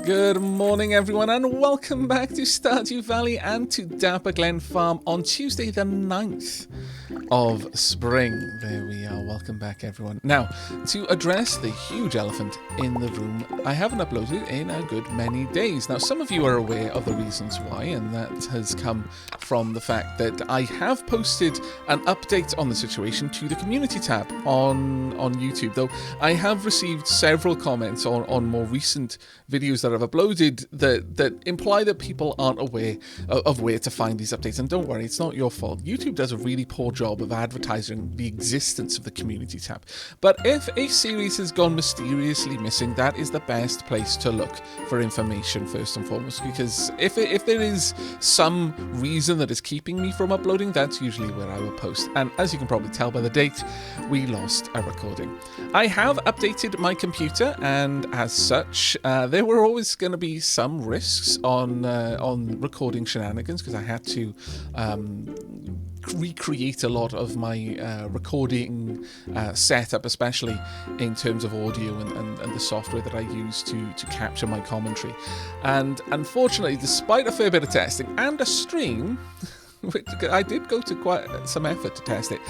Good morning, everyone, and welcome back to Stardew Valley and to Dapper Glen Farm on Tuesday the 9th of spring. There we are. Welcome back, everyone. Now, to address the huge elephant in the room, I haven't uploaded in a good many days. Now, some of you are aware of the reasons why, and that has come from the fact that I have posted an update on the situation to the community tab on YouTube, though I have received several comments on more recent videos that I've uploaded that imply that people aren't aware of where to find these updates. And don't worry, it's not your fault. YouTube does a really poor job of advertising the existence of the community tab. But if a series has gone mysteriously missing, that is the best place to look for information first and foremost, because if there is some reason that is keeping me from uploading, that's usually where I will post. And as you can probably tell by the date, we lost a recording. I have updated my computer, and as such, there were always going to be some risks on recording shenanigans, because I had to recreate a lot of my recording setup, especially in terms of audio and the software that I use to capture my commentary. And unfortunately, despite a fair bit of testing and a stream, which I did go to quite some effort to test it,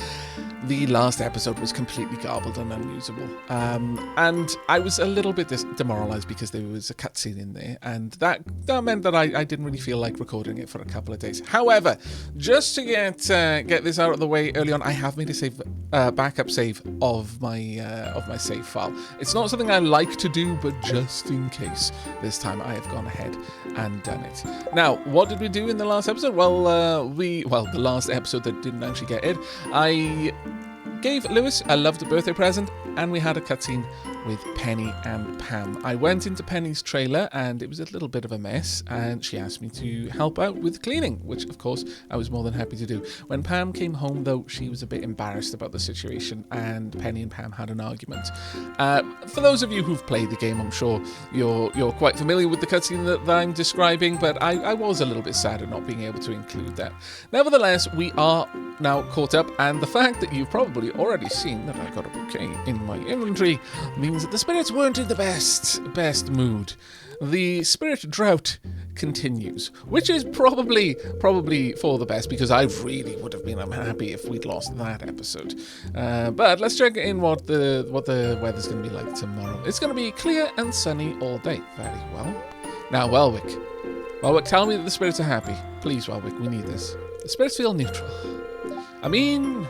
the last episode was completely garbled and unusable. And I was a little bit demoralized because there was a cutscene in there, and that meant that I didn't really feel like recording it for a couple of days. However, just to get this out of the way early on, I have made a backup save of my save file. It's not something I like to do, but just in case, this time I have gone ahead and done it. Now, what did we do in the last episode? Well, the last episode that didn't actually get aired, I gave Lewis a loved birthday present, and we had a cutscene with Penny and Pam. I went into Penny's trailer, and it was a little bit of a mess, and she asked me to help out with cleaning, which of course I was more than happy to do. When Pam came home, though, she was a bit embarrassed about the situation, and Penny and Pam had an argument. For those of you who've played the game, I'm sure you're quite familiar with the cutscene that I'm describing, but I was a little bit sad at not being able to include that. Nevertheless, we are now caught up, and the fact that you've probably already seen that I got a bouquet in my inventory means that the spirits weren't in the best mood. The spirit drought continues, which is probably for the best, because I really would have been unhappy if we'd lost that episode. But let's check in what the weather's going to be like tomorrow. It's going to be clear and sunny all day. Very well. Now, Welwick, tell me that the spirits are happy. Please, Welwick, we need this. The spirits feel neutral. I mean,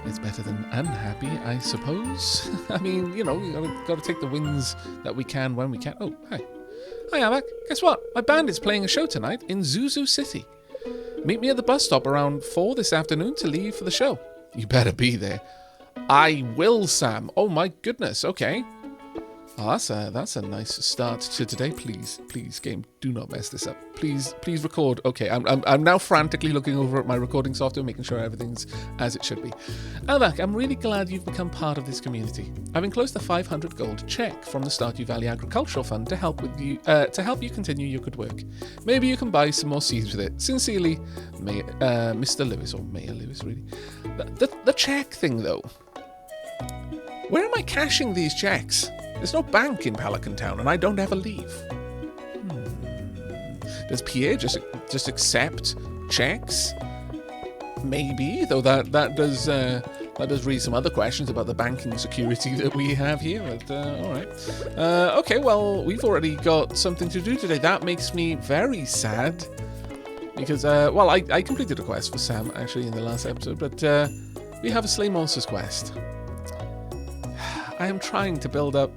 it's better than unhappy, I suppose. I mean, you know, we got to take the wins that we can when we can. Oh, hi. Hi, Aavak. Guess what? My band is playing a show tonight in Zuzu City. Meet me at the bus stop around 4 this afternoon to leave for the show. You better be there. I will, Sam. Oh, my goodness. Okay. Oh, that's a nice start to today. Please, game, do not mess this up. Please record. Okay, I'm now frantically looking over at my recording software, making sure everything's as it should be. Aavak, I'm really glad you've become part of this community. I've enclosed a 500 gold check from the Stardew Valley Agricultural Fund to help you continue your good work. Maybe you can buy some more seeds with it. Sincerely, Mr. Lewis, or Mayor Lewis, really. The check thing, though. Where am I cashing these checks? There's no bank in Pelican Town, and I don't ever leave. Does Pierre just accept checks? Maybe, though that does raise some other questions about the banking security that we have here. But all right, okay. Well, we've already got something to do today. That makes me very sad because I completed a quest for Sam actually in the last episode, but we have a Slay Monsters quest. I am trying to build up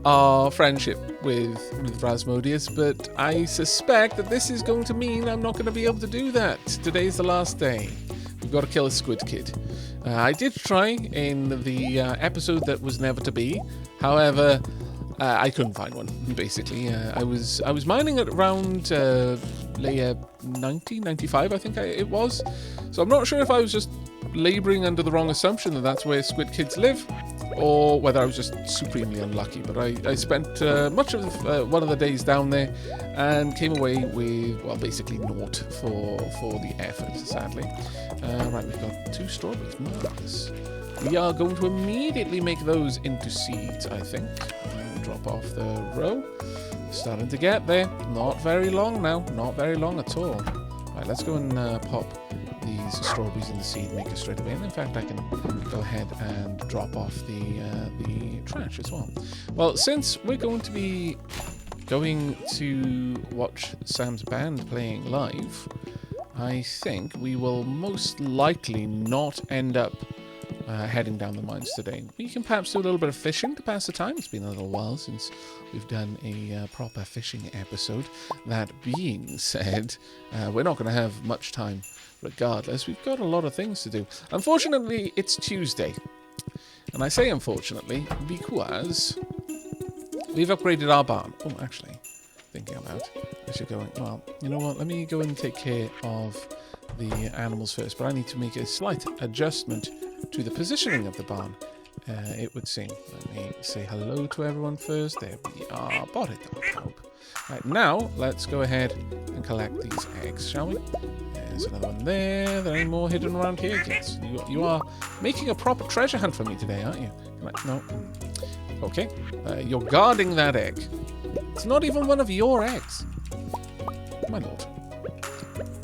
our friendship with Rasmodius, but I suspect that this is going to mean I'm not going to be able to do that. Today's the last day. We've got to kill a squid kid. I did try in the episode that was never to be. However, I couldn't find one, basically. I was mining at around layer 90, 95, I think it was. So I'm not sure if I was just labouring under the wrong assumption that that's where squid kids live, or whether I was just supremely unlucky. But I spent much of one of the days down there and came away with, well, basically naught for the effort, sadly. Right, we've got 2 strawberries. Marvellous. We are going to immediately make those into seeds, I think. drop off the row. Starting to get there. Not very long now. Not very long at all. Right, let's go and pop these strawberries in the seed maker straight away. And in fact, I can go ahead and drop off the trash as well. Well, since we're going to be going to watch Sam's band playing live, I think we will most likely not end up heading down the mines today. We can perhaps do a little bit of fishing to pass the time. It's been a little while since we've done a proper fishing episode. That being said, we're not going to have much time regardless. We've got a lot of things to do. Unfortunately, it's Tuesday. And I say unfortunately because we've upgraded our barn. Oh, actually, thinking about I should go in. Well, you know what? Let me go and take care of the animals first. But I need to make a slight adjustment to the positioning of the barn, it would seem. Let me say hello to everyone first. There we are. Bought it, I hope. Right, now, let's go ahead and collect these eggs, shall we? There's another one there. There ain't more hidden around here. Yes, you are making a proper treasure hunt for me today, aren't you? No. Okay. You're guarding that egg. It's not even one of your eggs. My lord.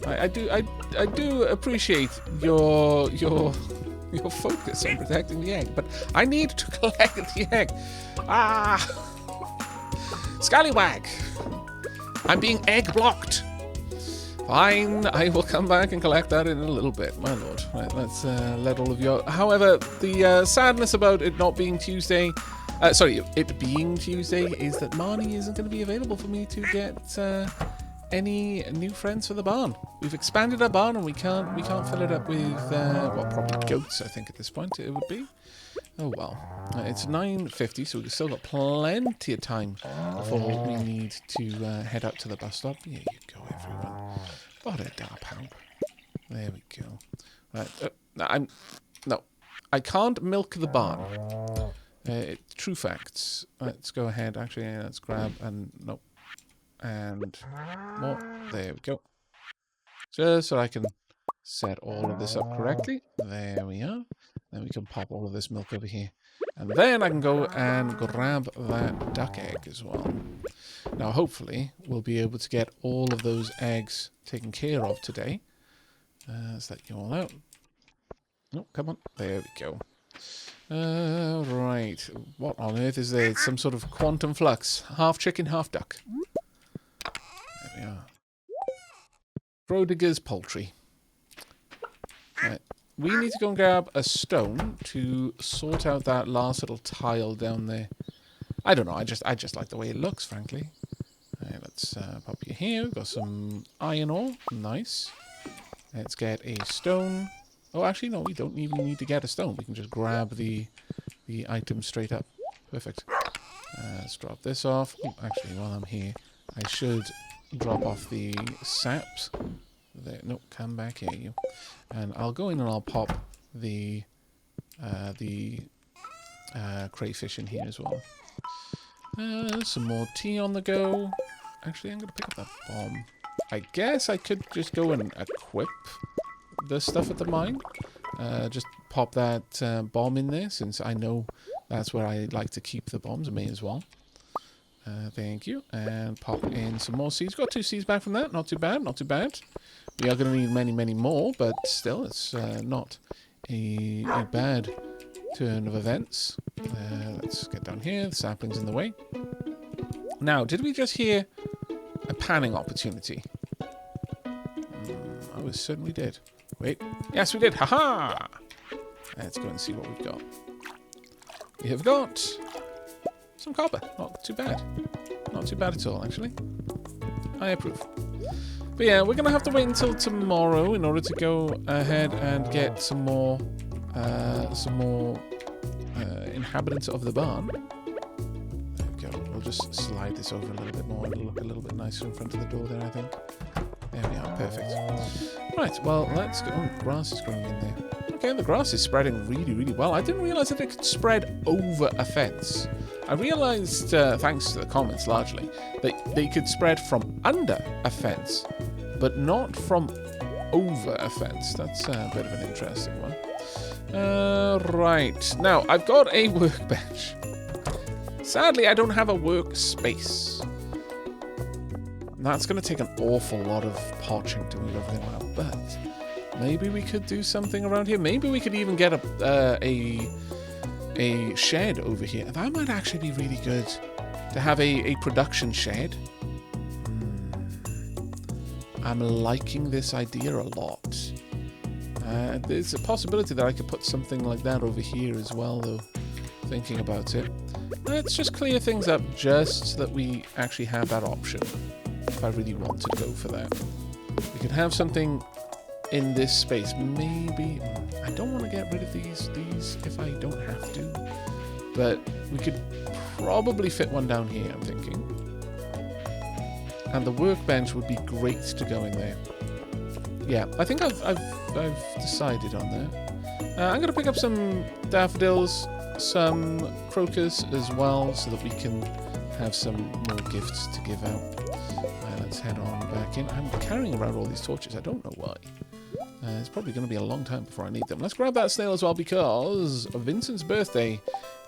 I do appreciate your focus on protecting the egg, but I need to collect the egg. Ah! Scallywag! I'm being egg blocked. Fine, I will come back and collect that in a little bit, my lord. Right, let's let all of you... However, the sadness about it not being Tuesday... it being Tuesday is that Marnie isn't going to be available for me to get any new friends for the barn. We've expanded our barn and we can't fill it up with well, probably goats. I think at this point it would be. Oh well, it's 9:50, so we've still got plenty of time before we need to head out to the bus stop. Here you go, everyone. What a dark pump. There we go. Right, I can't milk the barn. True facts. Let's go ahead. Actually, let's grab and nope. And more. There we go. Just so I can set all of this up correctly. There we are. Then we can pop all of this milk over here. And then I can go and grab that duck egg as well. Now, hopefully, we'll be able to get all of those eggs taken care of today. Let's let you all out. No, come on. There we go. Right. What on earth is there? It's some sort of quantum flux. Half chicken, half duck. There we are. Brodigger's poultry. Right. We need to go and grab a stone to sort out that last little tile down there. I don't know. I just like the way it looks, frankly. Right, let's pop you here. We've got some iron ore. Nice. Let's get a stone. Oh, actually, no. We don't even need to get a stone. We can just grab the item straight up. Perfect. Let's drop this off. Oh, actually, while I'm here, I should drop off the saps. There. No, come back here, you. And I'll go in and I'll pop the crayfish in here as well. Some more tea on the go. Actually, I'm going to pick up that bomb. I guess I could just go and equip the stuff at the mine. Just pop that bomb in there, since I know that's where I like to keep the bombs. I may as well. Thank you. And pop in some more seeds. Got 2 seeds back from that. Not too bad, not too bad. We are going to need many, many more, but still, it's not a bad turn of events. Let's get down here. The sapling's in the way. Now, did we just hear a panning opportunity? Oh, we certainly did. Wait. Yes, we did. Ha-ha! Let's go and see what we've got. We have got some copper. Not too bad. Not too bad at all, actually. I approve. But yeah, we're going to have to wait until tomorrow in order to go ahead and get some more inhabitants of the barn. There we go. We'll just slide this over a little bit more. It'll look a little bit nicer in front of the door there, I think. There we are. Perfect. Right, well, let's go. Oh, grass is growing in there. Okay, the grass is spreading really, really well. I didn't realize that it could spread over a fence. I realized, thanks to the comments largely, that they could spread from under a fence, but not from over a fence. That's a bit of an interesting one. Right. Now, I've got a workbench Sadly, I don't have a workspace. That's going to take an awful lot of potching to move everything around, but maybe we could do something around here. Maybe we could even get a shed over here. That might actually be really good to have a production shed. I'm liking this idea a lot. There's a possibility that I could put something like that over here as well, though, thinking about it. Let's just clear things up just so that we actually have that option, if I really want to go for that. We could have something in this space. Maybe... I don't want to get rid of these if I don't have to. But we could probably fit one down here, I'm thinking. And the workbench would be great to go in there. Yeah, I think I've decided on that. I'm going to pick up some daffodils, some crocus as well, so that we can have some more gifts to give out. Let's head on back in. I'm carrying around all these torches. I don't know why. It's probably going to be a long time before I need them. Let's grab that snail as well, because Vincent's birthday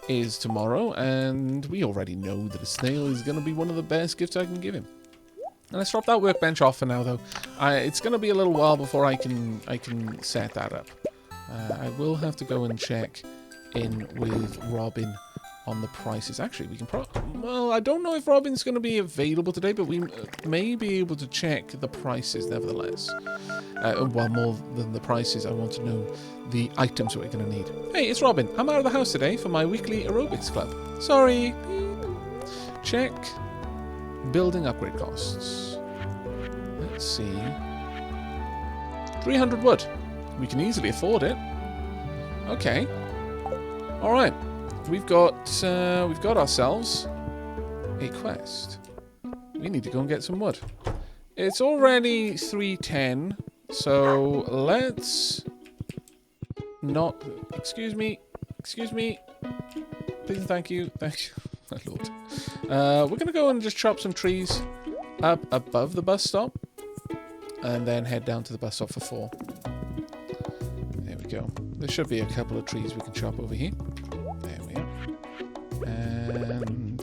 is tomorrow, and we already know that a snail is going to be one of the best gifts I can give him. And let's drop that workbench off for now, though. It's going to be a little while before I can set that up. I will have to go and check in with Robin on the prices. Actually, we can well, I don't know if Robin's going to be available today, but we may be able to check the prices nevertheless. Well, more than the prices, I want to know the items that we're going to need. Hey, it's Robin. I'm out of the house today for my weekly aerobics club. Sorry. Check building upgrade costs. Let's see. 300 wood. We can easily afford it. Okay. All right. We've got ourselves a quest. We need to go and get some wood. It's already 3:10, so let's not. Excuse me. Please and thank you. Thank you, my lord. We're gonna go and just chop some trees up above the bus stop, and then head down to the bus stop for 4. There we go. There should be a couple of trees we can chop over here. There we are. And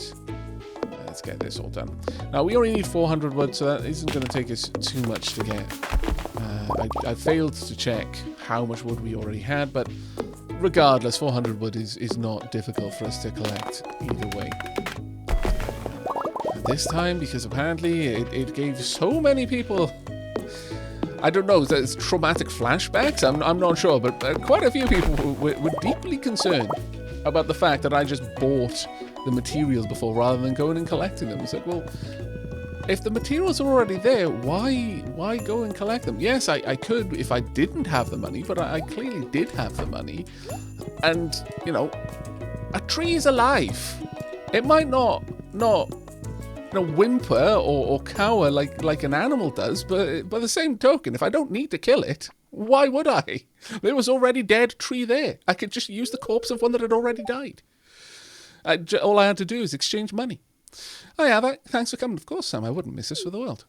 let's get this all done. Now, we only need 400 wood, so that isn't going to take us too much to get. I failed to check how much wood we already had, but regardless, 400 wood is not difficult for us to collect either way. And this time, because apparently it gave so many people... I don't know, it's traumatic flashbacks? I'm not sure, but quite a few people were deeply concerned about the fact that I just bought the materials before rather than going and collecting them. It's like, well, if the materials are already there, why go and collect them? Yes, I could if I didn't have the money, but I clearly did have the money. And, you know, a tree is alive. It might not whimper or cower like an animal does, but by the same token, if I don't need to kill it, why would I? There was already dead tree there. I could just use the corpse of one that had already died. All I had to do is exchange money. Hi, Aavak. Thanks for coming. Of course, Sam. I wouldn't miss this for the world.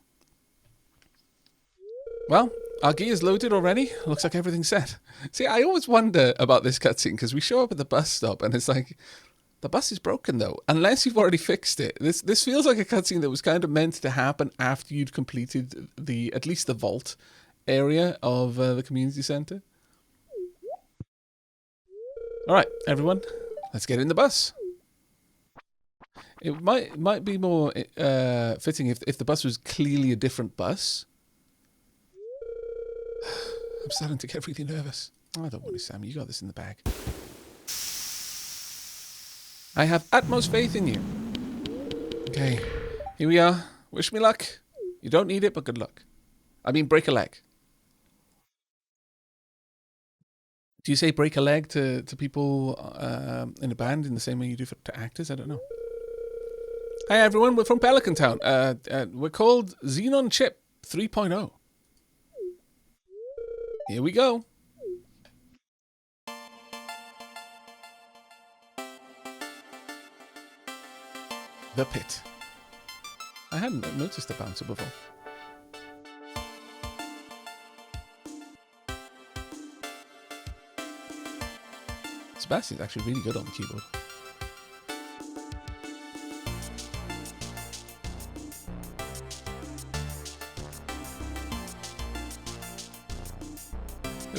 Well, our gear's loaded already. Looks like everything's set. See, I always wonder about this cutscene, because we show up at the bus stop, and it's like... The bus is broken, though, unless you've already fixed it. This feels like a cutscene that was kind of meant to happen after you'd completed at least the vault area of the community center. All right, everyone, let's get in the bus. It might be more fitting if the bus was clearly a different bus. I'm starting to get really nervous. Oh, don't worry, Sam. You got this in the bag. I have utmost faith in you. Okay, here we are. Wish me luck. You don't need it, but good luck. I mean, break a leg. Do you say break a leg to people in a band in the same way you do to actors? I don't know. Hi, everyone. We're from Pelican Town. We're called Xenon Chip 3.0. Here we go. The pit. I hadn't noticed the bouncer before. Sebastian's actually really good on the keyboard.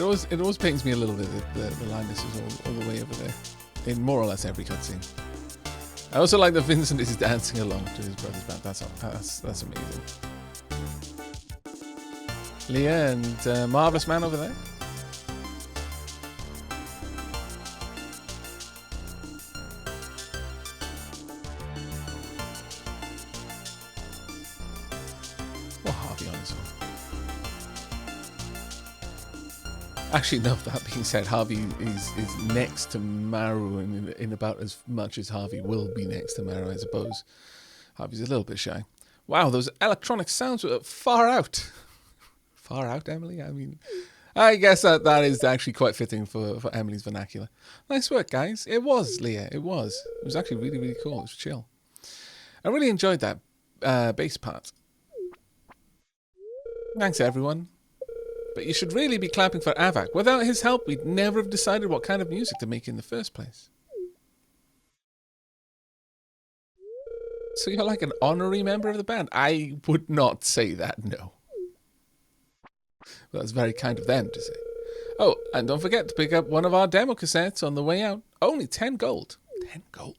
always pains me a little bit that the Linus is all the way over there in more or less every cutscene. I also like that Vincent is dancing along to his brother's band. That's amazing. Leah and Marvelous Man over there. Or Harvey on his own. Actually, no, that being said, Harvey is next to Maru in about as much as Harvey will be next to Maru, I suppose. Harvey's a little bit shy. Wow, those electronic sounds were far out. Far out, Emily? I mean, I guess that is actually quite fitting for Emily's vernacular. Nice work, guys. It was, Leah. It was. It was actually really, really cool. It was chill. I really enjoyed that bass part. Thanks, everyone. But you should really be clapping for Aavak. Without his help, we'd never have decided what kind of music to make in the first place. So you're like an honorary member of the band? I would not say that, no. That's very kind of them to say. Oh, and don't forget to pick up one of our demo cassettes on the way out. Only 10 gold. 10 gold.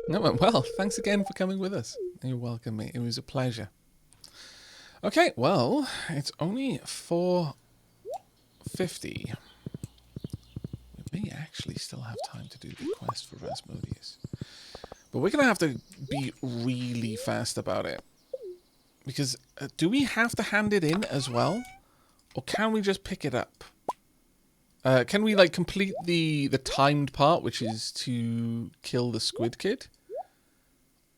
No, well, thanks again for coming with us. You're welcome, mate. It was a pleasure. Okay, well, it's only 4:50. We may actually still have time to do the quest for Rasmodius. But we're going to have to be really fast about it. Because do we have to hand it in as well? Or can we just pick it up? Can we, like, complete the timed part, which is to kill the Squid Kid?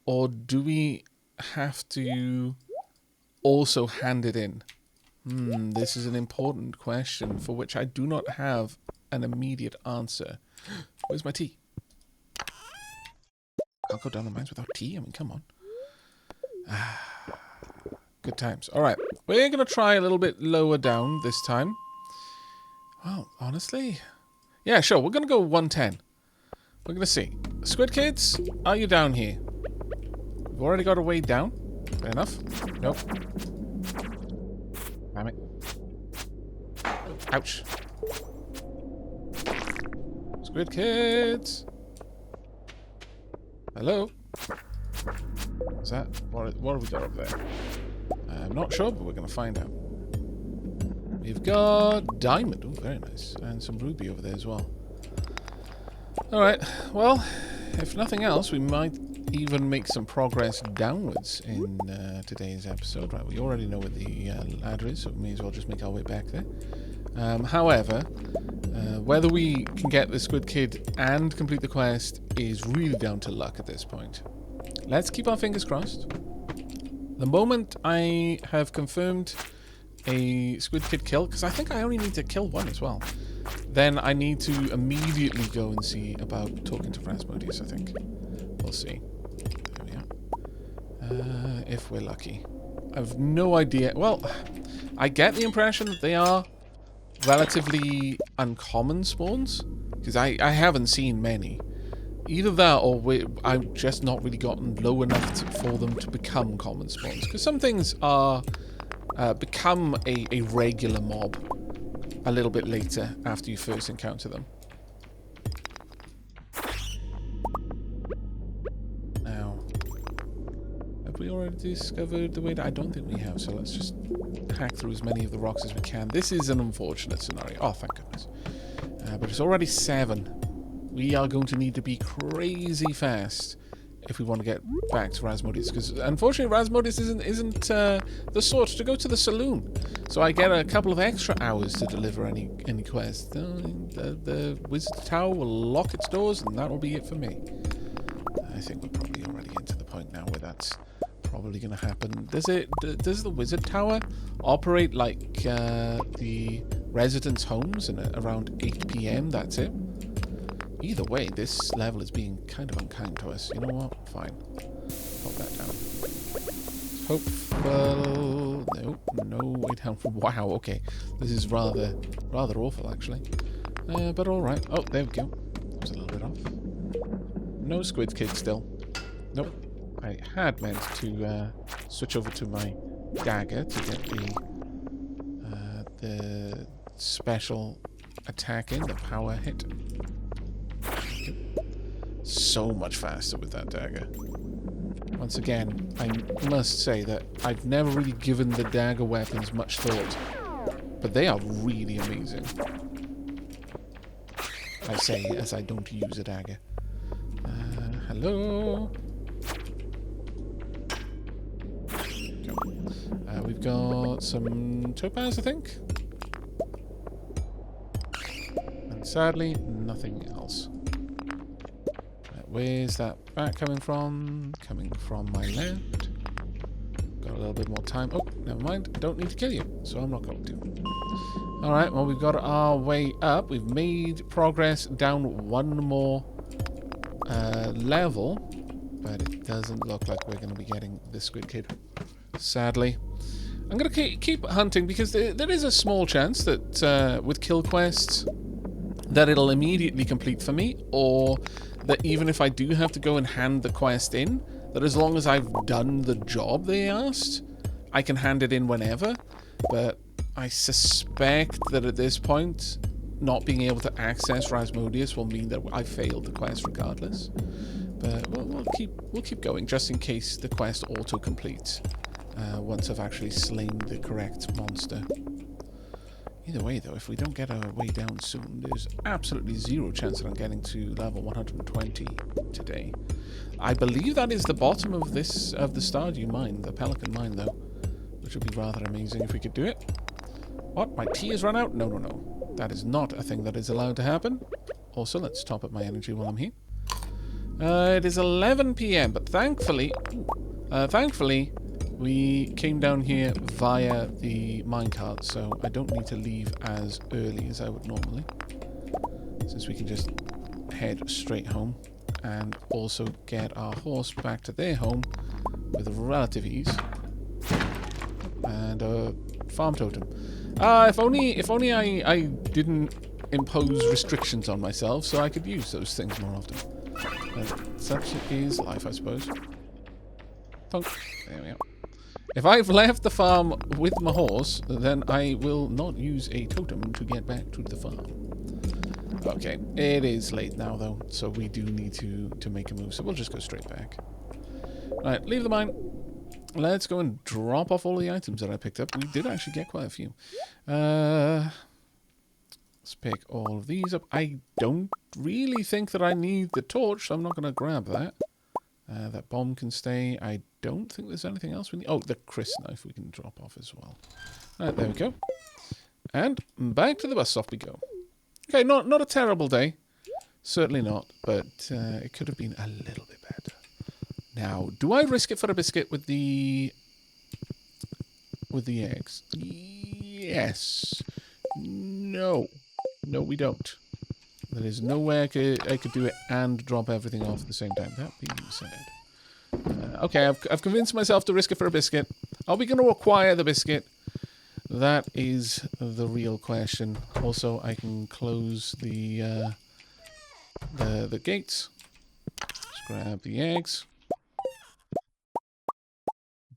Or do we have to also hand it in? This is an important question for which I do not have an immediate answer. Where's my tea? Can't go down the mines without tea. I mean, come on. Good times. All right. We're going to try a little bit lower down this time. Well, honestly. Yeah, sure. We're going to go 110. We're going to see. Squid Kids, are you down here? We've already got a way down. Fair enough. Nope. Damn it. Ouch. Squid Kids. Hello? Is that... What have we got up there? I'm not sure, but we're going to find out. We've got diamond. Oh, very nice. And some ruby over there as well. Alright. Well, if nothing else, we might even make some progress downwards in today's episode. Right, we already know where the ladder is, so we may as well just make our way back there. However, whether we can get the Squid Kid and complete the quest is really down to luck at this point. Let's keep our fingers crossed. The moment I have confirmed a Squid Kid kill, because I think I only need to kill one as well, then I need to immediately go and see about talking to Rasmodius, I think. We'll see. There we are. If we're lucky. I've no idea. Well, I get the impression that they are relatively uncommon spawns, because I haven't seen many. Either that, or I've just not really gotten low enough for them to become common spawns. Because some things are become a regular mob a little bit later after you first encounter them. Now, have we already discovered the way that... I don't think we have, so let's just hack through as many of the rocks as we can. This is an unfortunate scenario. Oh, thank goodness. But it's already 7. We are going to need to be crazy fast if we want to get back to Rasmodius, because unfortunately Rasmodius isn't the sort to go to the saloon. So I get a couple of extra hours to deliver any quest. The Wizard Tower will lock its doors, and that will be it for me. I think we're probably already getting to the point now where that's probably going to happen. Does the Wizard Tower operate like the residents' homes and around 8 PM? That's it. Either way, this level is being kind of unkind to us. You know what? Fine. Pop that down. Hopeful. Nope. No way down. Wow. Okay. This is rather awful, actually. But all right. Oh, there we go. That was a little bit off. No Squid Kid still. Nope. I had meant to switch over to my dagger to get the special attack in, the power hit. So much faster with that dagger. Once again, I must say that I've never really given the dagger weapons much thought, but they are really amazing. I say as I don't use a dagger. Hello? We've got some topaz, I think. And sadly, nothing else. Where's that bat coming from? Coming from my left. Got a little bit more time. Oh, never mind. I don't need to kill you, so I'm not going to. Alright, well, we've got our way up. We've made progress down one more level, but it doesn't look like we're going to be getting the Squid Kid, sadly. I'm going to keep hunting because there is a small chance that with kill quests that it'll immediately complete for me, or that even if I do have to go and hand the quest in, that as long as I've done the job they asked, I can hand it in whenever. But I suspect that at this point, not being able to access Rasmodius will mean that I failed the quest regardless. But we'll keep going just in case the quest auto-completes once I've actually slain the correct monster. Either way, though, if we don't get our way down soon, there's absolutely zero chance that I'm getting to level 120 today. I believe that is the bottom of the Stardew mine, the Pelican mine, though, which would be rather amazing if we could do it. What? My tea has run out? No, no, no. That is not a thing that is allowed to happen. Also, let's top up my energy while I'm here. It is 11 PM, but thankfully, we came down here via the minecart, so I don't need to leave as early as I would normally, since we can just head straight home and also get our horse back to their home with relative ease. And a farm totem. If only I didn't impose restrictions on myself so I could use those things more often. Such is life, I suppose. Thunk. There we are. If I've left the farm with my horse, then I will not use a totem to get back to the farm. Okay, it is late now, though, so we do need to make a move, so we'll just go straight back. Right, leave the mine. Let's go and drop off all the items that I picked up. We did actually get quite a few. Let's pick all of these up. I don't really think that I need the torch, so I'm not going to grab that. That bomb can stay. I don't think there's anything else we need. Oh, the Chris knife we can drop off as well. Right, there we go. And back to the bus stop we go. Okay, not a terrible day. Certainly not, but it could have been a little bit better. Now, do I risk it for a biscuit with the eggs? Yes. No. No, we don't. There is no way I could do it and drop everything off at the same time. That being said. Okay, I've convinced myself to risk it for a biscuit. Are we going to acquire the biscuit? That is the real question. Also, I can close the gates. Let's grab the eggs.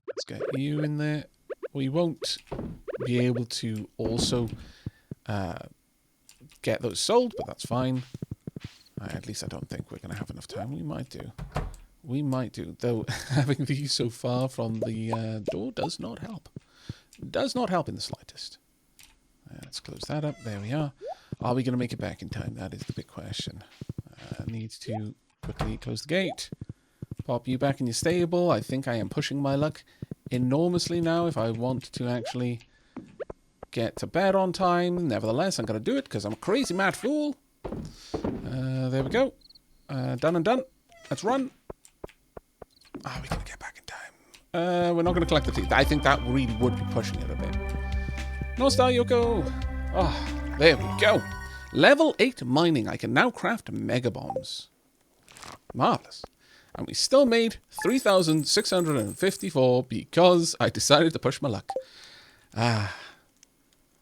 Let's get you in there. We won't be able to also get those sold, but that's fine. At least I don't think we're going to have enough time. We might do. We might do. Though having these so far from the door does not help. Does not help in the slightest. Let's close that up. There we are. Are we going to make it back in time? That is the big question. Need to quickly close the gate. Pop you back in your stable. I think I am pushing my luck enormously now if I want to actually get to bed on time. Nevertheless, I'm going to do it because I'm a crazy mad fool. There we go. Done and done. Let's run. Are we going to get back in time? We're not going to collect the teeth. I think that really would be pushing it a bit. No star, Yoko. Oh, there we go. Level 8 mining. I can now craft mega bombs. Marvelous. And we still made 3,654 because I decided to push my luck.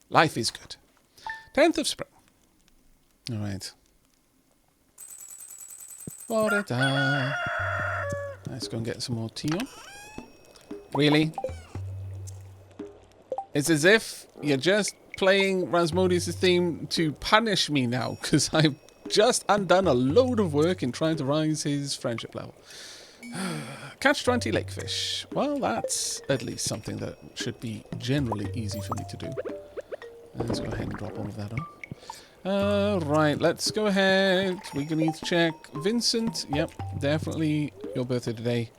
Life is good. 10th of spring. All right. Let's go and get some more tea on. Really? It's as if you're just playing Rasmodius' theme to punish me now, because I've just undone a load of work in trying to rise his friendship level. Catch 20 lakefish. Well, that's at least something that should be generally easy for me to do. Let's go ahead and drop all of that on. Right, let's go ahead. We're going to need to check Vincent. Yep, definitely your birthday today.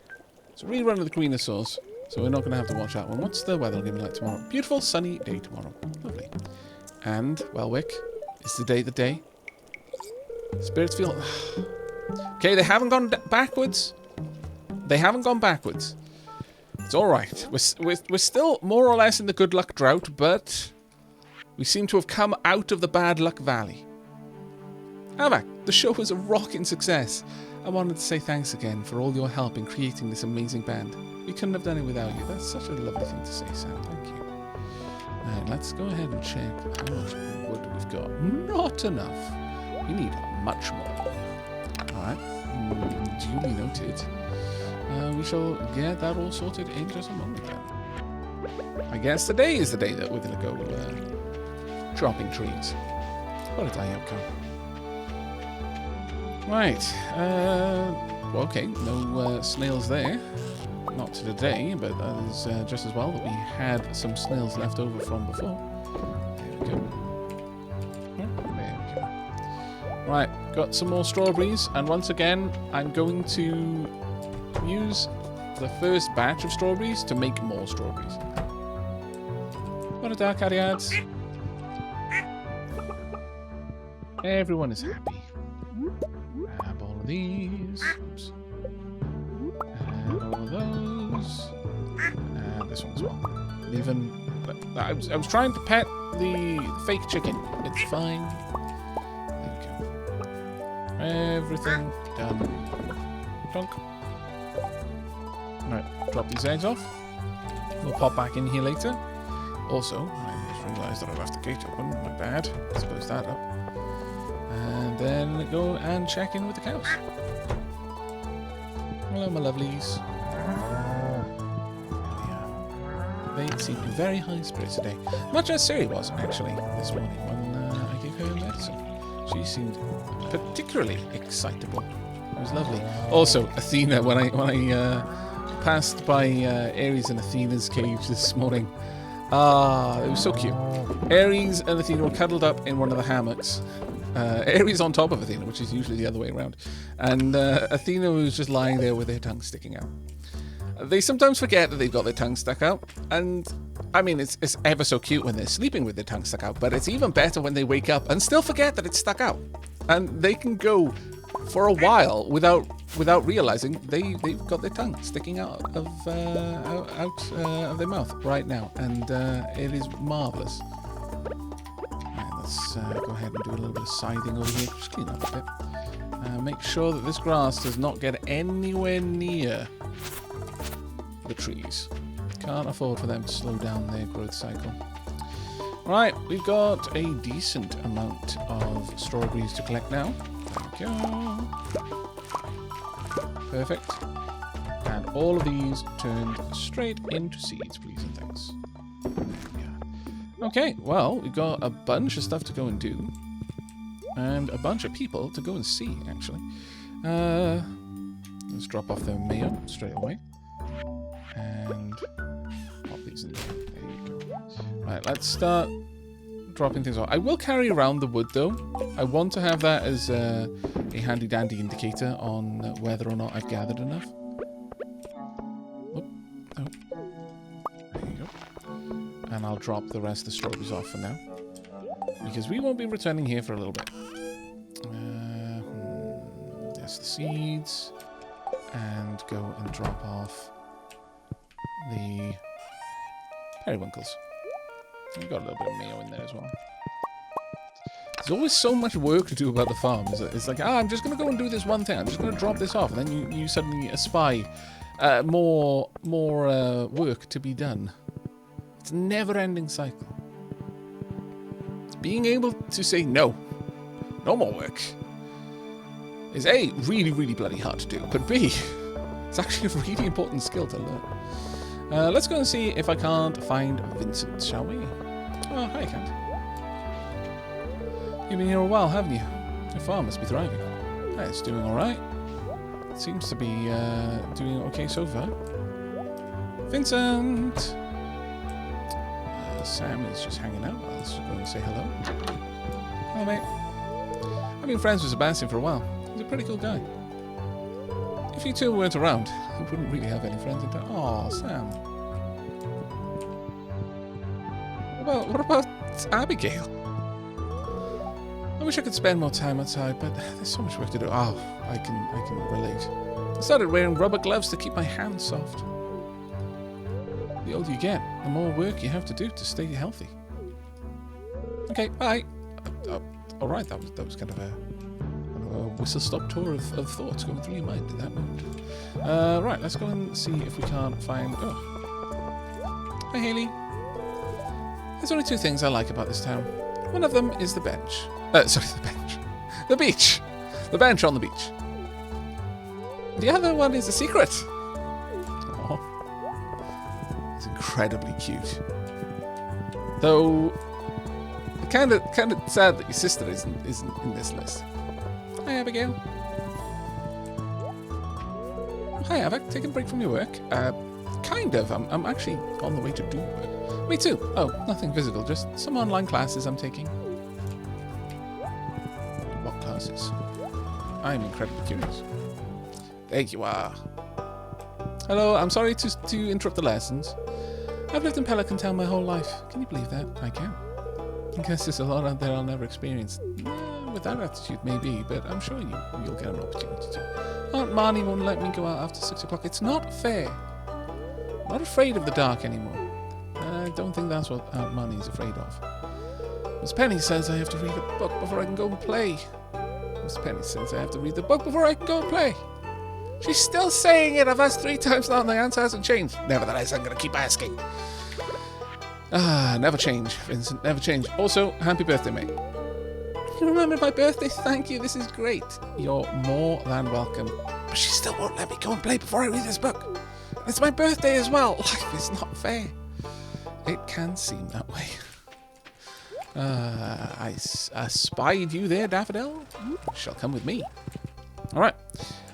It's a rerun of the Queen of Swords, so we're not going to have to watch that one. What's the weather going to be like tomorrow? Beautiful, sunny day tomorrow. Lovely. And, Welwick, it's the day. Spirits feel... Okay, they haven't gone backwards. They haven't gone backwards. It's alright. We're still more or less in the good luck drought, but we seem to have come out of the bad luck valley. Aavak, the show was a rocking success. I wanted to say thanks again for all your help in creating this amazing band. We couldn't have done it without you. That's such a lovely thing to say, Sam. Thank you. Alright, let's go ahead and check how much wood we've got. Not enough. We need much more. Alright, duly noted. We shall get that all sorted in just a moment then. I guess today is the day that we're going to go chopping trees. What a day outcome. Right. Well, okay, no snails there. Not today, but that is just as well that we had some snails left over from before. There we go. There we go. Right, got some more strawberries, and once again, I'm going to use the first batch of strawberries to make more strawberries. What a dark Ariads. Everyone is happy. Grab all of these. Oops. And all of those. And this one as well. Even I was trying to pet the fake chicken. It's fine. There we go. Everything done. Dunk. Right, drop these eggs off. We'll pop back in here later. Also, I just realised that I left the gate open. My bad. Let's close that up. And then go and check in with the cows. Hello, my lovelies. Yeah. They seem to be very high spirits today. Much as Siri was, actually, this morning when I gave her medicine. She seemed particularly excitable. It was lovely. Also, Athena, when I passed by Ares and Athena's cage this morning. Ah, it was so cute. Ares and Athena were cuddled up in one of the hammocks. Ares on top of Athena, which is usually the other way around. And Athena was just lying there with their tongue sticking out. They sometimes forget that they've got their tongue stuck out. And, I mean, it's ever so cute when they're sleeping with their tongue stuck out. But it's even better when they wake up and still forget that it's stuck out. And they can go for a while without realizing they've got their tongue sticking out of their mouth right now, and it is marvelous. Right, let's go ahead and do a little bit of scything over here. Just clean up a bit. Make sure that this grass does not get anywhere near the trees. Can't afford for them to slow down their growth cycle. Right, we've got a decent amount of strawberries to collect now. There we go. Perfect. And all of these turned straight into seeds, please and thanks. Yeah. Okay, well, we've got a bunch of stuff to go and do. And a bunch of people to go and see, actually. Let's drop off the mayo straight away. And pop these in there. There you go. Right, let's start dropping things off. I will carry around the wood, though. I want to have that as a handy-dandy indicator on whether or not I've gathered enough. Oh. There you go. And I'll drop the rest of the strawberries off for now. Because we won't be returning here for a little bit. There's the seeds. And go and drop off the periwinkles. We've got a little bit of mayo in there as well. There's always so much work to do about the farm. It's like, I'm just going to go and do this one thing. I'm just going to drop this off. And then you suddenly espy more work to be done. It's a never-ending cycle. Being able to say no more work, is A, really, really bloody hard to do. But B, It's actually a really important skill to learn. Let's go and see if I can't find Vincent, shall we? Oh, hi, Kent. You've been here a while, haven't you? Your farm must be thriving. Hey, it's doing alright. Seems to be doing okay so far. Vincent! Sam is just hanging out. Let's go and say hello. Hello, mate. I've been friends with Sebastian for a while. He's a pretty cool guy. If you two weren't around, you wouldn't really have any friends in town. Aw, Sam. What about Abigail? I wish I could spend more time outside, but there's so much work to do. Oh, I can relate. I started wearing rubber gloves to keep my hands soft. The older you get, the more work you have to do to stay healthy. Okay, bye. All right, that was kind of a whistle-stop tour of thoughts going through your mind in that moment. Right, let's go and see if we can't find... Oh. Hi, Haley. There's only two things I like about this town. One of them is the bench. Sorry, the bench. The beach. The bench on the beach. The other one is a secret. Oh. It's incredibly cute. Though, kind of sad that your sister isn't in this list. Hi, Abigail. Hi, Aavak. Taking a break from your work? Kind of. I'm actually on the way to do work. Me too. Oh, nothing physical. Just some online classes I'm taking. What classes? I'm incredibly curious. There you are. Hello. I'm sorry to interrupt the lessons. I've lived in Pelican Town my whole life. Can you believe that? I can. I guess there's a lot out there I'll never experience. With that attitude, maybe, but I'm sure you'll get an opportunity to. Aunt Marnie won't let me go out after 6 o'clock. It's not fair. I'm not afraid of the dark anymore. I don't think that's what Aunt Marnie's afraid of. Miss Penny says I have to read a book before I can go and play. Miss Penny says I have to read the book before I can go and play. She's still saying it. I've asked 3 times now and the answer hasn't changed. Nevertheless, I'm going to keep asking. Never change, Vincent. Never change. Also, happy birthday, mate. You remembered my birthday? Thank you. This is great. You're more than welcome. But she still won't let me go and play before I read this book. It's my birthday as well. Life is not fair. It can seem that way. I spied you there, Daffodil. You shall come with me. All right.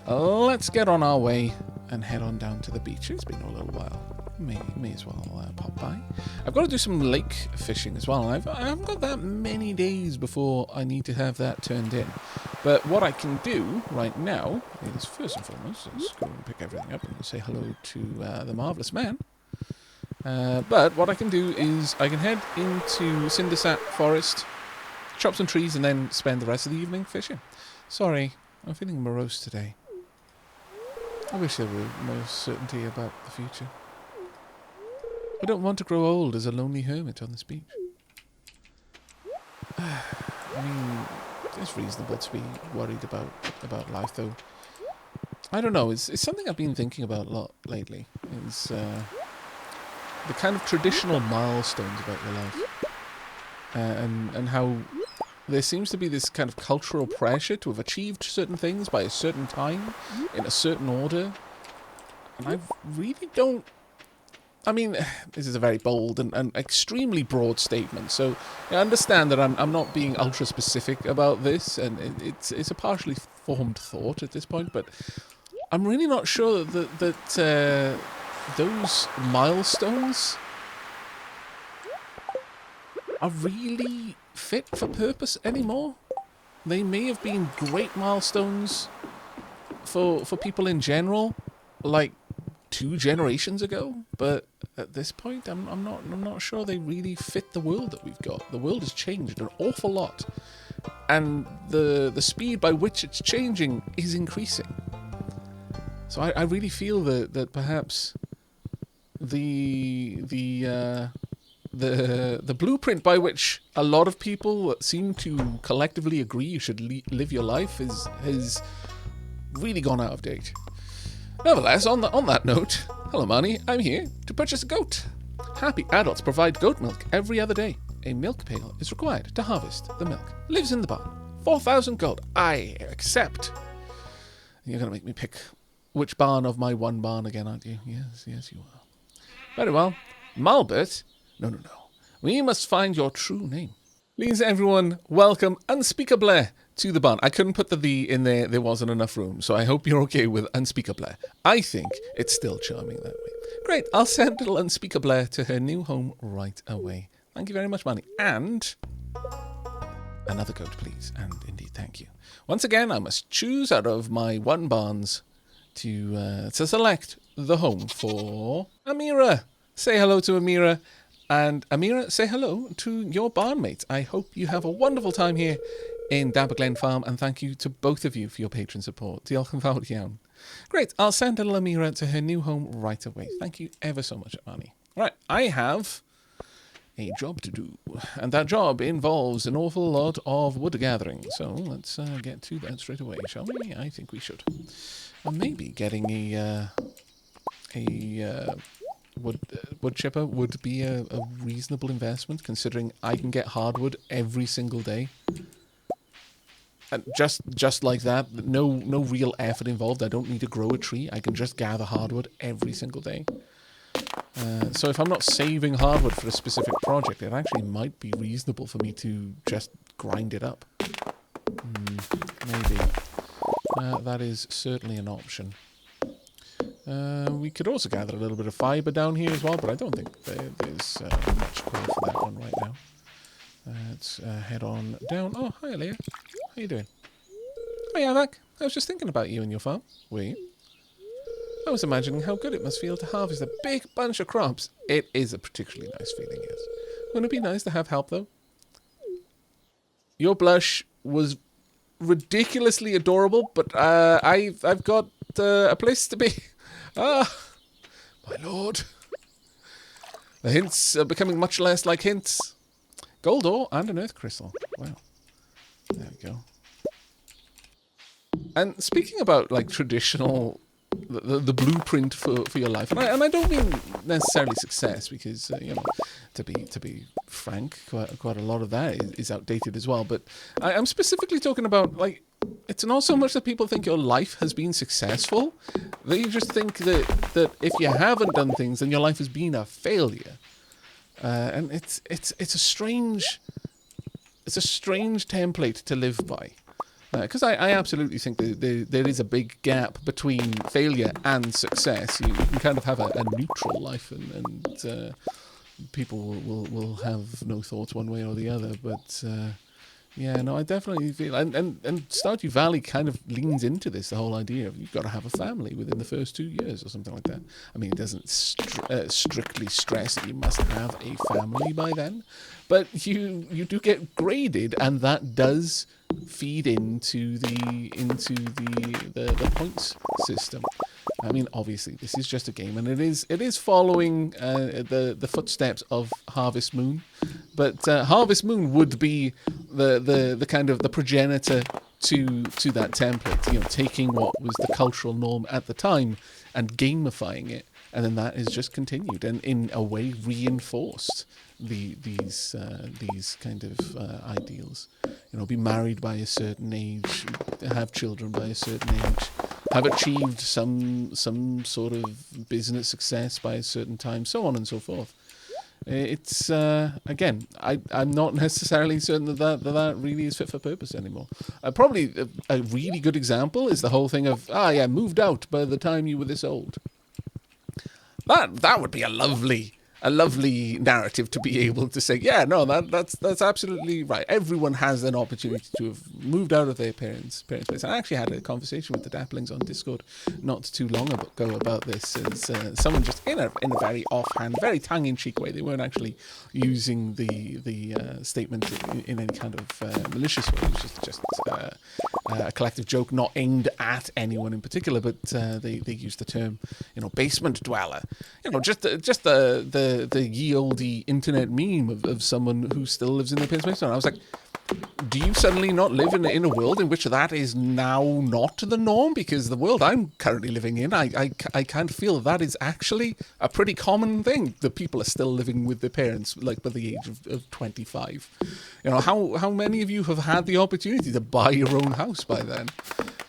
Let's get on our way and head on down to the beach. It's been a little while. May as well pop by. I've got to do some lake fishing as well. I haven't got that many days before I need to have that turned in. But what I can do right now is, first and foremost, let's go and pick everything up and say hello to the marvellous man. But what I can do is I can head into Cindersap Forest, chop some trees, and then spend the rest of the evening fishing. Sorry, I'm feeling morose today. I wish there were more certainty about the future. I don't want to grow old as a lonely hermit on this beach. I mean, it's reasonable to be worried about life, though. I don't know, it's something I've been thinking about a lot lately. It's the kind of traditional milestones about your life. And how there seems to be this kind of cultural pressure to have achieved certain things by a certain time, in a certain order. And I really don't... I mean, this is a very bold and extremely broad statement, so I understand that I'm not being ultra-specific about this, and it's a partially formed thought at this point, but I'm really not sure that those milestones are really fit for purpose anymore. They may have been great milestones for people in general, like 2 generations ago, but at this point I'm not sure they really fit the world that we've got. The world has changed an awful lot, and the speed by which it's changing is increasing. So I really feel that perhaps the blueprint by which a lot of people seem to collectively agree you should live your life has really gone out of date. Nevertheless, on that note, hello Marnie, I'm here to purchase a goat. Happy adults provide goat milk every other day. A milk pail is required to harvest the milk. Lives in the barn. 4,000 gold. I accept. You're going to make me pick which barn of my one barn again, aren't you? Yes, yes, you are. Very well. Malbert? No, no, no. We must find your true name. Please, everyone, welcome Unspeakable to the barn. I couldn't put the "the" in there. There wasn't enough room, so I hope you're okay with Unspeakable. I think it's still charming that way. Great. I'll send little Unspeakable to her new home right away. Thank you very much, Manny. And another goat, please. And indeed, thank you. Once again, I must choose out of my one barns to select the home for Amira. Say hello to Amira. And Amira, say hello to your barnmates. I hope you have a wonderful time here in Dabber Glen Farm, and thank you to both of you for your patron support. Diolch yn fawr iawn. Great, I'll send little Amira to her new home right away. Thank you ever so much, Manny. Right, I have a job to do, and that job involves an awful lot of wood gathering. So let's get to that straight away, shall we? I think we should. And maybe getting a wood chipper would be a reasonable investment, considering I can get hardwood every single day. And just like that, no real effort involved. I don't need to grow a tree. I can just gather hardwood every single day. So if I'm not saving hardwood for a specific project, it actually might be reasonable for me to just grind it up. Maybe. That is certainly an option. We could also gather a little bit of fibre down here as well, but I don't think there's much call for that one right now. Let's head on down. Oh, hi, Leah. How you doing? Hi, Aavak. I was just thinking about you and your farm. Were you? I was imagining how good it must feel to harvest a big bunch of crops. It is a particularly nice feeling, yes. Wouldn't it be nice to have help, though? Your blush was ridiculously adorable, but I've got a place to be. Ah, my lord. The hints are becoming much less like hints. Gold ore and an earth crystal. Wow. There we go. And speaking about like traditional, the blueprint for your life, and I don't mean necessarily success, because you know, to be frank, quite a lot of that is outdated as well. But I'm specifically talking about, like, it's not so much that people think your life has been successful. They just think that if you haven't done things, then your life has been a failure. And it's a strange template to live by. Because I absolutely think that there is a big gap between failure and success. You can kind of have a neutral life, and people will have no thoughts one way or the other. But yeah, no, I definitely feel, and Stardew Valley kind of leans into this, the whole idea of you've got to have a family within the first 2 years or something like that. I mean, it doesn't strictly stress that you must have a family by then, but you do get graded, and that does feed into the points system. I mean, obviously, this is just a game, and it is following the footsteps of Harvest Moon, but Harvest Moon would be the kind of the progenitor to that template. You know, taking what was the cultural norm at the time and gamifying it, and then that is just continued and in a way reinforced these kind of ideals. You know, be married by a certain age, have children by a certain age, have achieved some sort of business success by a certain time, so on and so forth. It's again, I'm not necessarily certain that really is fit for purpose anymore. Probably a really good example is the whole thing of moved out by the time you were this old. That would be a lovely narrative to be able to say, yeah, no, that's absolutely right. Everyone has an opportunity to have moved out of their parents' place. I actually had a conversation with the Dapplings on Discord not too long ago about this. As someone just in a very offhand, very tongue-in-cheek way, they weren't actually using the statement in any kind of malicious way. It was just a collective joke, not aimed at anyone in particular, but they used the term, basement dweller. Just the ye olde internet meme of someone who still lives in their parents' basement. I was like, do you suddenly not live in a world in which that is now not the norm? Because the world I'm currently living in, I kind of feel that is actually a pretty common thing, that people are still living with their parents, like by the age of 25. How many of you have had the opportunity to buy your own house by then?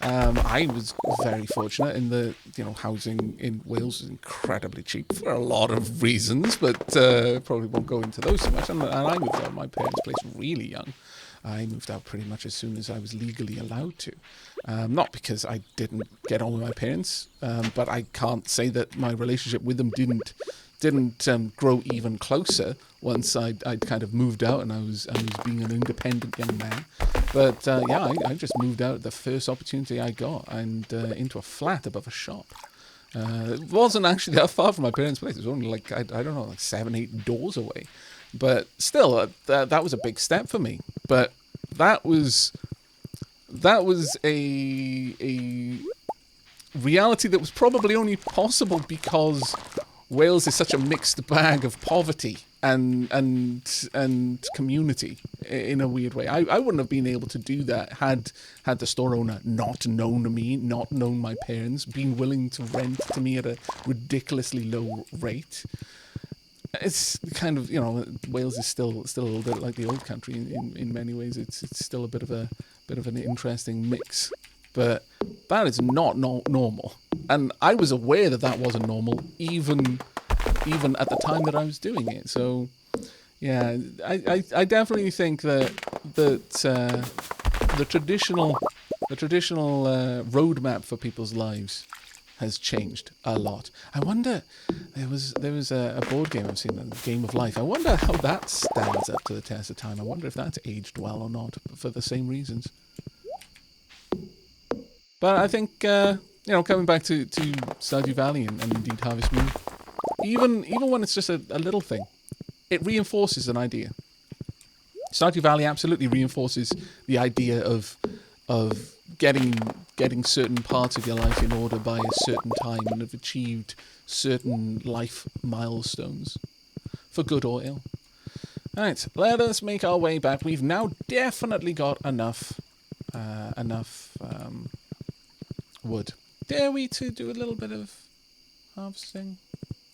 I was very fortunate in the, housing in Wales is incredibly cheap for a lot of reasons, but probably won't go into those so much. And I moved out of my parents' place really young. I moved out pretty much as soon as I was legally allowed to. Not because I didn't get on with my parents, but I can't say that my relationship with them didn't grow even closer once I'd kind of moved out and I was being an independent young man. But I just moved out the first opportunity I got and into a flat above a shop. It wasn't actually that far from my parents' place. It was only like, I don't know, like 7-8 doors away. But still, that was a big step for me. But that was a reality that was probably only possible because Wales is such a mixed bag of poverty and community in a weird way. I wouldn't have been able to do that had the store owner not known me, not known my parents, been willing to rent to me at a ridiculously low rate. It's kind of, Wales is still a little bit like the old country in many ways. It's still a bit of an interesting mix, but that is not normal. And I was aware that wasn't normal, even at the time that I was doing it. So, yeah, I definitely think that the traditional roadmap for people's lives has changed a lot. I wonder, there was a board game I've seen, a Game of Life. I wonder how that stands up to the test of time. I wonder if that's aged well or not, for the same reasons. But I think, coming back to Stardew Valley and indeed Harvest Moon, even when it's just a little thing, it reinforces an idea. Stardew Valley absolutely reinforces the idea of getting certain parts of your life in order by a certain time and have achieved certain life milestones, for good or ill. Alright, let us make our way back. We've now definitely got enough wood. Dare we to do a little bit of harvesting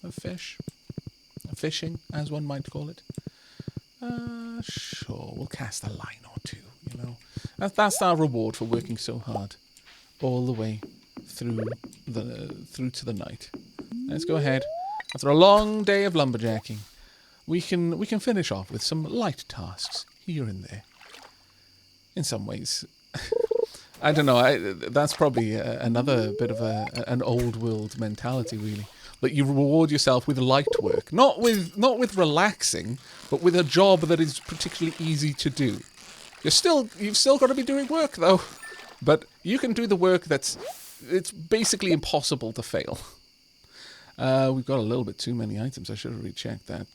of fish? Fishing, as one might call it. Sure, we'll cast a line or two, That's our reward for working so hard all the way through to the night. Let's go ahead. After a long day of lumberjacking, we can finish off with some light tasks here and there. In some ways, I don't know. That's probably another bit of an old world mentality, really. That you reward yourself with light work, not with relaxing, but with a job that is particularly easy to do. You've still got to be doing work though, but you can do the work it's basically impossible to fail. We've got a little bit too many items. I should have rechecked that.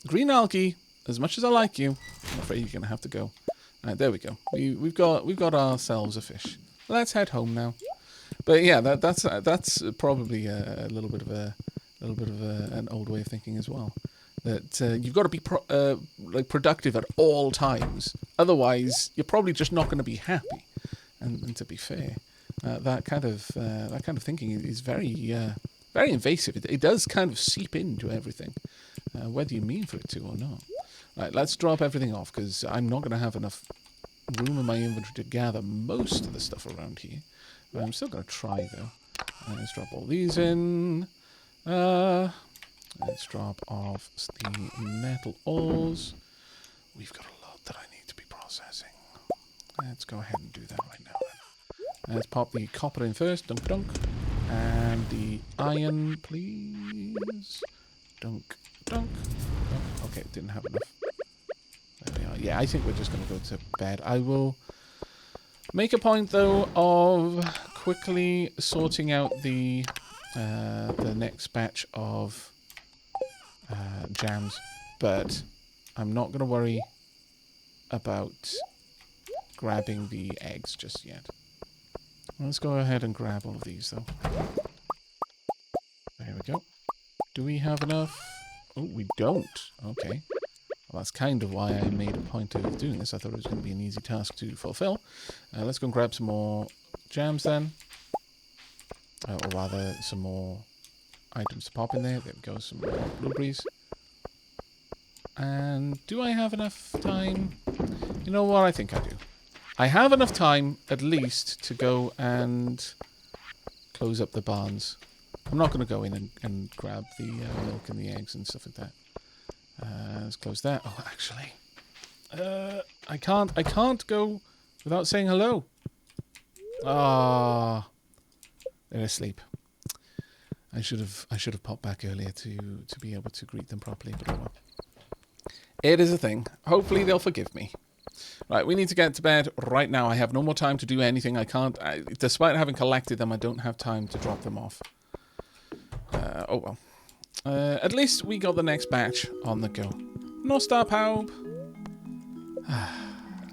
Green algae. As much as I like you, I'm afraid you're gonna have to go. Alright, there we go. We've got ourselves a fish. Let's head home now. But yeah, that's probably a little bit of an old way of thinking as well. That you've got to be productive at all times. Otherwise, you're probably just not going to be happy. And to be fair, that kind of thinking is very very invasive. It does kind of seep into everything, whether you mean for it to or not. Right, let's drop everything off because I'm not going to have enough room in my inventory to gather most of the stuff around here. But I'm still going to try, though. Let's drop all these in. Let's drop off the metal ores. We've got a lot that I need to be processing. Let's go ahead and do that right now, then. Let's pop the copper in first. Dunk, dunk. And the iron, please. Dunk, dunk, dunk. Okay, didn't have enough. There we are. Yeah, I think we're just going to go to bed. I will make a point, though, of quickly sorting out the next batch of jams, but I'm not going to worry about grabbing the eggs just yet. Let's go ahead and grab all of these, though. There we go. Do we have enough? Oh, we don't. Okay. Well, that's kind of why I made a point of doing this. I thought it was going to be an easy task to fulfill. Let's go and grab some more jams then. Or rather, some more items to pop in there. There we go, some more blueberries. And do I have enough time? You know what? I think I do. I have enough time, at least, to go and close up the barns. I'm not going to go in and grab the milk and the eggs and stuff like that. Let's close that. Oh, actually, I can't go without saying hello. Ah, they're asleep. I should have popped back earlier to be able to greet them properly, but oh well. It is a thing. Hopefully they'll forgive me. Right, we need to get to bed right now. I have no more time to do anything. I can't, despite having collected them, I don't have time to drop them off. Oh well. At least we got the next batch on the go. No star power.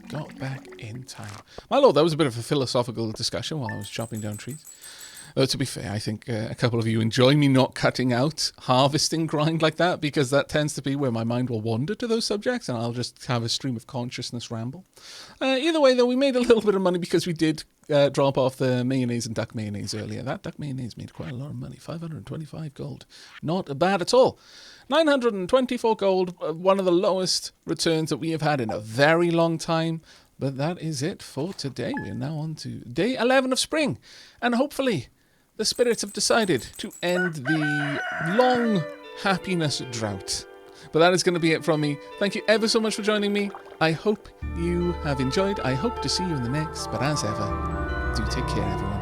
Got back in time. My lord, that was a bit of a philosophical discussion while I was chopping down trees. To be fair, I think a couple of you enjoy me not cutting out harvesting grind like that, because that tends to be where my mind will wander to those subjects and I'll just have a stream of consciousness ramble. Either way, though, we made a little bit of money because we did drop off the mayonnaise and duck mayonnaise earlier. That duck mayonnaise made quite a lot of money. 525 gold. Not bad at all. 924 gold, one of the lowest returns that we have had in a very long time. But that is it for today. We are now on to day 11 of spring. And hopefully the spirits have decided to end the long happiness drought. But that is going to be it from me. Thank you ever so much for joining me. I hope you have enjoyed. I hope to see you in the next. But as ever, do take care, everyone.